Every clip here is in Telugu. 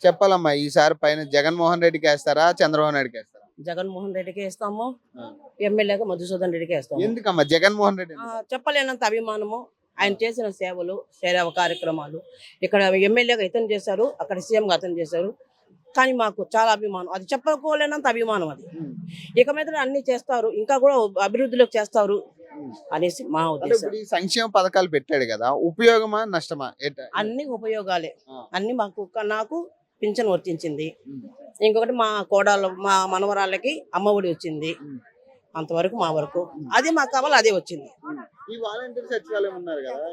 చెప్పాలమ్మా ఈసారి పైన జగన్మోహన్ రెడ్డికి వేస్తారా చంద్రబాబు నాయుడుకి వేస్తారా? జగన్మోహన్ రెడ్డికి ఇస్తాము, ఆ. ఎమ్మెల్యేగా మధుసూదన్ రెడ్డికి ఇస్తాము. ఎందుకమ్మా జగన్మోహన్ రెడ్డి చెప్పలేనంత అభిమానము. ఆయన చేసిన సేవలు, సేవ కార్యక్రమాలు ఇక్కడ ఎమ్మెల్యేగా ఇతను చేశారు, అక్కడ సీఎంగా అతను చేశారు. కానీ మాకు చాలా అభిమానం, అది చెప్పుకోలేనంత అభిమానం అది. ఇక మీద అన్ని చేస్తారు, ఇంకా కూడా అభివృద్ధిలోకి చేస్తారు అనేసి మా అంటే ఉద్దేశం. ఇప్పుడు ఈ సంక్షేమ పథకాలు పెట్టాడు కదా, ఉపయోగమా నష్టమా అన్ని ఉపయోగాలే. ఆ. అన్ని నాకు పింఛన్ వర్తించింది. ఇంకొకటి మా కోడలు మా మనవరాళ్ళకి అమ్మఒడి వచ్చింది. అంతవరకు మా వరకు అది మాకు కావాలి, అదే వచ్చింది. ఈ వాలంటీర్ సచివాలయం ఉన్నారు కదా,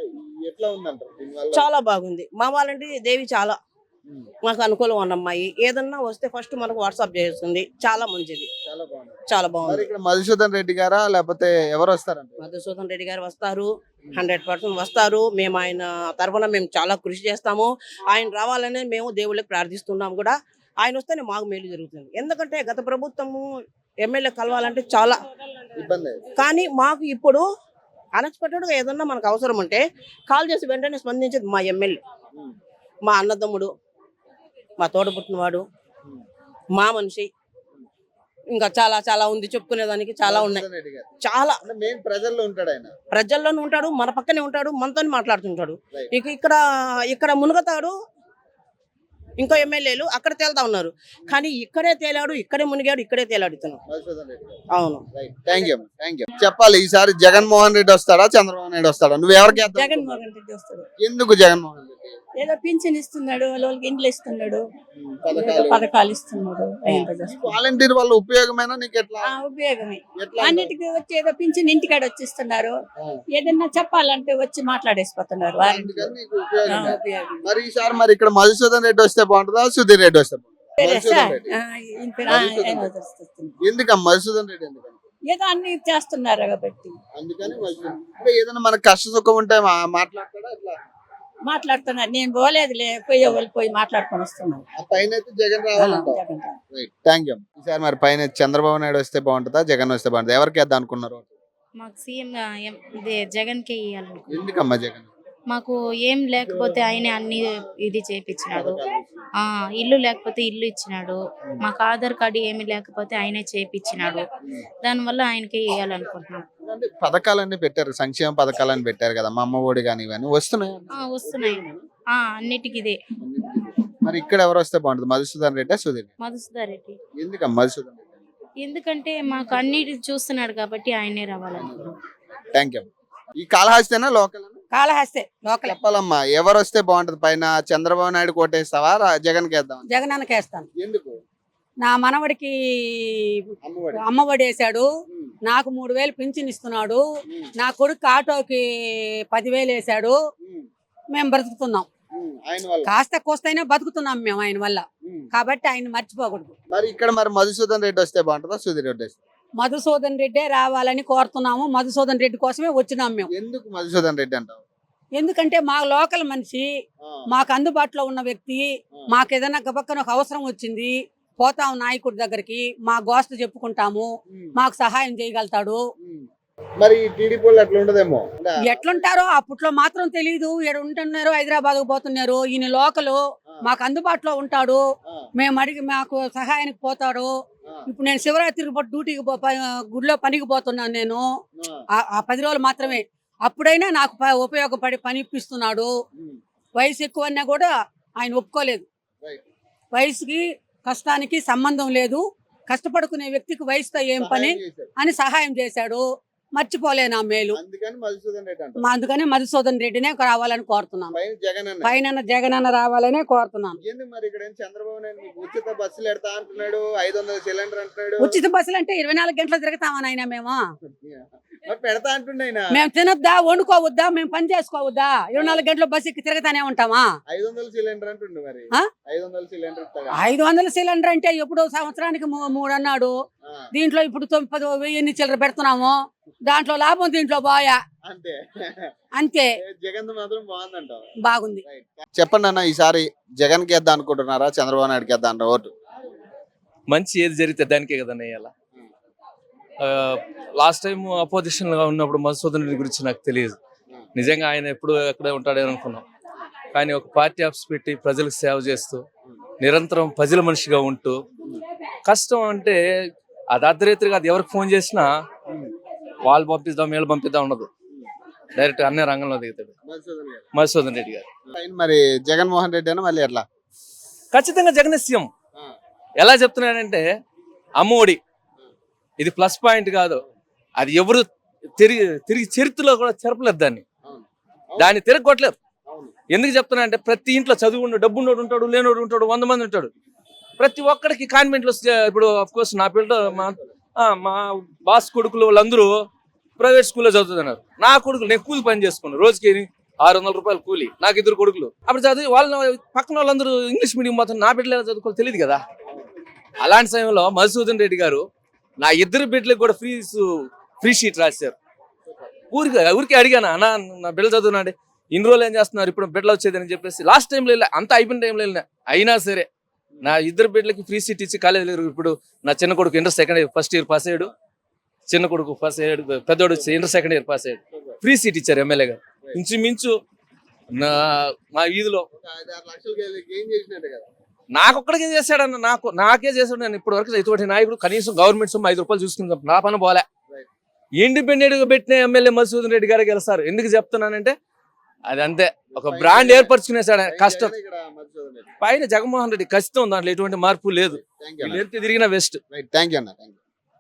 ఎట్లా ఉందంటారు దీనివల్ల? చాలా బాగుంది. మా వాళ్ళంటే దేవి చాలా మాకు అనుకూలం ఉన్న అమ్మాయి. ఏదన్నా వస్తే ఫస్ట్ మనకు వాట్సాప్ చేస్తుంది. చాలా మంచిది, చాలా బాగుంది. చాలా బాగుంది. ఇక్కడ మధుసూదన్ రెడ్డి గారా లేకపోతే ఎవరు వస్తారంట? మధుసూదన్ రెడ్డి గారు వస్తారు, 100% వస్తారు. మేము ఆయన తరఫున మేము చాలా కృషి చేస్తాము. ఆయన రావాలని మేము దేవుళ్ళకి ప్రార్థిస్తున్నాం కూడా. ఆయన వస్తేనే మాకు మేలు జరుగుతుంది. ఎందుకంటే గత ప్రభుత్వము ఎమ్మెల్యే కలవాలంటే చాలా ఇబ్బంది. కానీ మాకు ఇప్పుడు అన్ఎక్స్పెక్టెడ్గా ఏదన్నా మనకు అవసరం ఉంటే కాల్ చేసి వెంటనే స్పందించేది మా ఎమ్మెల్యే, మా అన్నదమ్ముడు, మా తోడ పుట్టినవాడు, మా మనిషి. ఇంకా చాలా చాలా ఉంది, చెప్పుకునేదానికి చాలా ఉన్నాయి. చాలా ప్రజల్లో ఉంటాడు ఆయన, ప్రజల్లోనే ఉంటాడు, మన పక్కనే ఉంటాడు, మనతో మాట్లాడుతుంటాడు. ఇక్కడ మునుగతాడు. ఇంకో ఎమ్మెల్యేలు అక్కడ తేలుతా ఉన్నారు, కానీ ఇక్కడే తేలాడు, ఇక్కడే మునిగాడు, ఇక్కడే తేలాడు ఇతను. అవును. చెప్పాలి ఈసారి జగన్మోహన్ రెడ్డి వస్తాడా చంద్రబాబు నాయుడు వస్తాడా? నువ్వు ఎవరికి వేద్దాం? జగన్మోహన్ రెడ్డి వస్తాడు. ఎందుకు జగన్మోహన్ రెడ్డి? ఏదో పింఛన్ ఇస్తున్నాడు, వాళ్ళకి ఇండ్లు ఇస్తున్నాడు, పథకాలు ఇస్తున్నాడు. వాలంటీర్ వల్ల ఉపయోగమైనా నీకు ఎట్లా? ఉపయోగమే. అన్నిటికీ వచ్చి ఏదో పింఛన్ ఇంటికాడ వచ్చిస్తున్నారు. ఏదన్నా చెప్పాలంటే వచ్చి మాట్లాడేసిపోతున్నారు. మరి ఈసారి మరి ఇక్కడ మధుసూదన్ రెడ్డి వస్తే బాగుంటుందా సుధీర్ రెడ్డి వస్తే బాగుంటుందా? ఎందుకమ్మా మధుసూదన్ రెడ్డి ఎందుకని? ఏదో అన్ని చేస్తున్నారు కాబట్టి అందుకని ఏదైనా మనకు కష్ట సుఖం ఉంటే మాట్లాడతాడా? మాట్లాడుతున్నారు. నేను పోలేదులే, పోయే వాళ్ళు పోయి మాట్లాడుకొని వస్తున్నాను. పైన జగన్ రావాలంట. Thank you. ఈసారి మరి పైన చంద్రబాబు నాయుడు వస్తే బాగుంటుందా జగన్ వస్తే బాగుంటుందా? ఎవరికి వేద్దాం అనుకున్నారు? మాకు సీఎం జగన్ కే ఇవ్వాలనుకుంటున్నాం. ఎందుకమ్మా జగన్? మాకు ఏం లేకపోతే ఆయనే అన్ని ఇది చేపించినాడు. ఇల్లు లేకపోతే ఇల్లు ఇచ్చినాడు. మాకు ఆధార్ కార్డు ఏమి లేకపోతే ఆయనే చేపించినాడు. దానివల్ల ఆయనకే ఇవ్వాలనుకుంటున్నాం. పథకాలన్నీ పెట్టారు, సంక్షేమ పథకాలని పెట్టారు కదా, మా అమ్మ ఒడి కానీ ఇవన్నీ వస్తున్నాయి. వస్తున్నాయి. అన్నిటికి ఇదే. మరి ఇక్కడ ఎవరు వస్తే బాగుంటుంది? మధుసూదన్ రెడ్డి సుధీర్? మధుసూదన్ రెడ్డి. ఎందుకమ్మా మధుసూదన్ రెడ్డి? ఎందుకంటే మాకు అన్నిటి చూస్తున్నాడు కాబట్టి ఆయనే రావాలనుకుంటున్నాం. Thank you. ఈ కాళహస్తేనా లోకల్? కాళహస్తి లోకల్. చెప్పాలమ్మా ఎవరు వస్తే బాగుంటది? పైన చంద్రబాబు నాయుడు కోటేస్తావా జగన్ కేద్దాం? జగన్ అన్నకి వేస్తాను. ఎందుకు? నా మనవడికి అమ్మఒడి వేసాడు, నాకు 3,000 పింఛన్ ఇస్తున్నాడు, నా కొడుకు ఆటోకి 10,000 వేసాడు. మేము బ్రతుకుతున్నాం, కాస్త కోస్తైనా బతుకుతున్నాం మేము ఆయన వల్ల. కాబట్టి ఆయన మర్చిపోకూడదు. మరి ఇక్కడ మరి మధుసూదన్ రెడ్డి వస్తే బాగుంటుందా సుధీర్ రెడ్డి వస్తే? మధుసూదన్ రెడ్డే రావాలని కోరుతున్నాము. మధుసూదన్ రెడ్డి కోసమే వచ్చినాం మేము. ఎందుకు మధుసూదన్ రెడ్డి అంటావు? ఎందుకంటే మా లోకల్ మనిషి, మాకు అందుబాటులో ఉన్న వ్యక్తి. మాకు ఏదైనా గబక్కన ఒక అవసరం వచ్చింది, పోతాం నాయకుడి దగ్గరికి, మా గోష్ఠ చెప్పుకుంటాము, మాకు సహాయం చేయగలుగుతాడు. మరి టీడీపీ అట్లా ఉండదేమో? ఎట్లుంటారో అప్పట్లో మాత్రం తెలియదు. ఇక్కడ ఉంటున్నారు, హైదరాబాద్ పోతున్నారు. ఈయన లోకలు, మాకు అందుబాటులో ఉంటాడు, మేము అడిగి మాకు సహాయానికి పోతాడు. ఇప్పుడు నేను శివరాత్రికి డ్యూటీకి గుడిలో పనికి పోతున్నాను. నేను ఆ 10 రోజులు మాత్రమే. అప్పుడైనా నాకు ఉపయోగపడి పని ఇప్పిస్తున్నాడు. వయసు ఎక్కువన్నా కూడా ఆయన ఒప్పుకోలేదు. వయసుకి కష్టానికి సంబంధం లేదు, కష్టపడుకునే వ్యక్తికి వయసుతో ఏం పని అని సహాయం చేశాడు. మర్చిపోలేనా మేలు. అందుకని మధుసూదన్ రెడ్డినే రావాలని కోరుతున్నాను. పైన జగన్ అన్న రావాలనే కోరుతున్నాను. ఉచిత బస్సులు ఎడతా అంటున్నాడు, 500 సిలిండర్ అంటున్నాడు. ఉచిత బస్సులు అంటే 24 గంటలు తిరుగుతామా నాయన మేము? పెడతా అంటున్నాయి. మేము తినొద్దా, వండుకోవద్దా, మేము పని చేసుకోవద్దా? 24 గంటలు బస్సు ఎక్కి తిరగతానే ఉంటామా? 500 సిలిండర్ అంటుండు. మరి 500 సిలిండర్ అంటే ఎప్పుడు సంవత్సరానికి 3 అన్నాడు. దీంట్లో ఇప్పుడు 9,000 చిల్లర పెడుతున్నాము. దాంట్లో లాభం దీంట్లో బాయా అంతే. జగన్ మాత్రం బాగుందంట. బాగుంది. చెప్పండి అన్న, ఈసారి జగన్ కి వేద్దాం అనుకుంటున్నారా చంద్రబాబు నాయుడుకి వేద్దాం అంటారా ఓటు? మంచి ఏది జరిగితే దానికే కదా నెయ్యాల. లాస్ట్ టైం అపోజిషన్ గా ఉన్నప్పుడు మధుసూదన్ రెడ్డి గురించి నాకు తెలియదు. నిజంగా ఆయన ఎప్పుడు ఎక్కడే ఉంటాడని అనుకున్నాం. కానీ ఒక పార్టీ ఆఫీస్ పెట్టి ప్రజలకు సేవ చేస్తూ నిరంతరం ప్రజల మనిషిగా ఉంటూ కష్టం అంటే అది అర్ధరేత్రిగా అది ఎవరికి ఫోన్ చేసినా వాళ్ళు పంపిద్దాం వీళ్ళు పంపిద్దాం ఉండదు, డైరెక్ట్ అన్ని రంగంలో దిగుతాడు మధుసూదన్ రెడ్డి గారు. పైన మరి జగన్మోహన్ రెడ్డి అని మళ్ళీ ఎట్లా? ఖచ్చితంగా జగన్ సీఎం. ఎలా చెప్తున్నానంటే అమ్మఒడి ఇది ప్లస్ పాయింట్ కాదు, అది ఎవరు తిరిగి చరిత్రలో కూడా చెరపలేరు దాన్ని తిరగొట్టలేరు. ఎందుకు చెప్తున్నా అంటే ప్రతి ఇంట్లో చదువు డబ్బు ఉన్నోడు ఉంటాడు, లేనోడు ఉంటాడు, 100 మంది ఉంటాడు. ప్రతి ఒక్కడికి కాన్వెంట్లో ఇప్పుడు అఫ్కోర్స్ నా పిల్లలు మా బాస్ కొడుకులు వాళ్ళందరూ ప్రైవేట్ స్కూల్లో చదువుతున్నారు. నా కొడుకులు నేను కూలి పని చేసుకున్నాను, రోజుకి 600 రూపాయలు కూలి. నాకు 2 కొడుకులు. అప్పుడు చదివి వాళ్ళ పక్కన వాళ్ళందరూ ఇంగ్లీష్ మీడియం మొత్తం, నా బిడ్డలు ఎలా చదువుకోవాలి తెలియదు కదా. అలాంటి సమయంలో మధుసూదన్ రెడ్డి గారు నా 2 బిడ్డలకు కూడా ఫ్రీ షీట్ రాశారు. ఊరికి అడిగాను, అన్న నా బిడ్డలు చదువునాడే ఇన్ని రోజులు ఏం చేస్తున్నారు, ఇప్పుడు బిడ్డలు వచ్చేది అని చెప్పేసి లాస్ట్ టైంలో వెళ్ళా, అంతా అయిపోయిన టైంలో వెళ్ళినా. అయినా సరే నా 2 బిడ్డలకి ఫ్రీ సీట్ ఇచ్చి కాలేజీలో ఇప్పుడు నా చిన్న కొడుకు inter second year first year pass అయ్యాడు, చిన్న కొడుకు ఫస్ట్ అయ్యాడు, పెద్దోడు ఇంటర్ సెకండ్ ఇయర్ పాస్ అయ్యాడు. ఫ్రీ సీట్ ఇచ్చారు ఎమ్మెల్యే గారు. ఇంచుమించు మా వీధిలో నాకొక్కడికే చేశాడన్న, నాకే చేశాడు. నేను ఇప్పటి వరకు ఇటువంటి నాయకుడు కనీసం గవర్నమెంట్ సొమ్ము 5 రూపాయలు చూసుకుందాం నా పని పోలే. ఇండిపెండెంట్ గా పెట్టిన ఎమ్మెల్యే మధుసూదన్ రెడ్డి గారు గెలుస్తారు. ఎందుకు చెప్తున్నానంటే అది అంతే, ఒక బ్రాండ్ ఏర్పరచుకునేసాడు. కష్టం పైన జగన్మోహన్ రెడ్డి ఖచ్చితం, దాంట్లో ఎటువంటి మార్పు లేదు. తిరిగిన వెస్ట్. థ్యాంక్ యూ అన్న.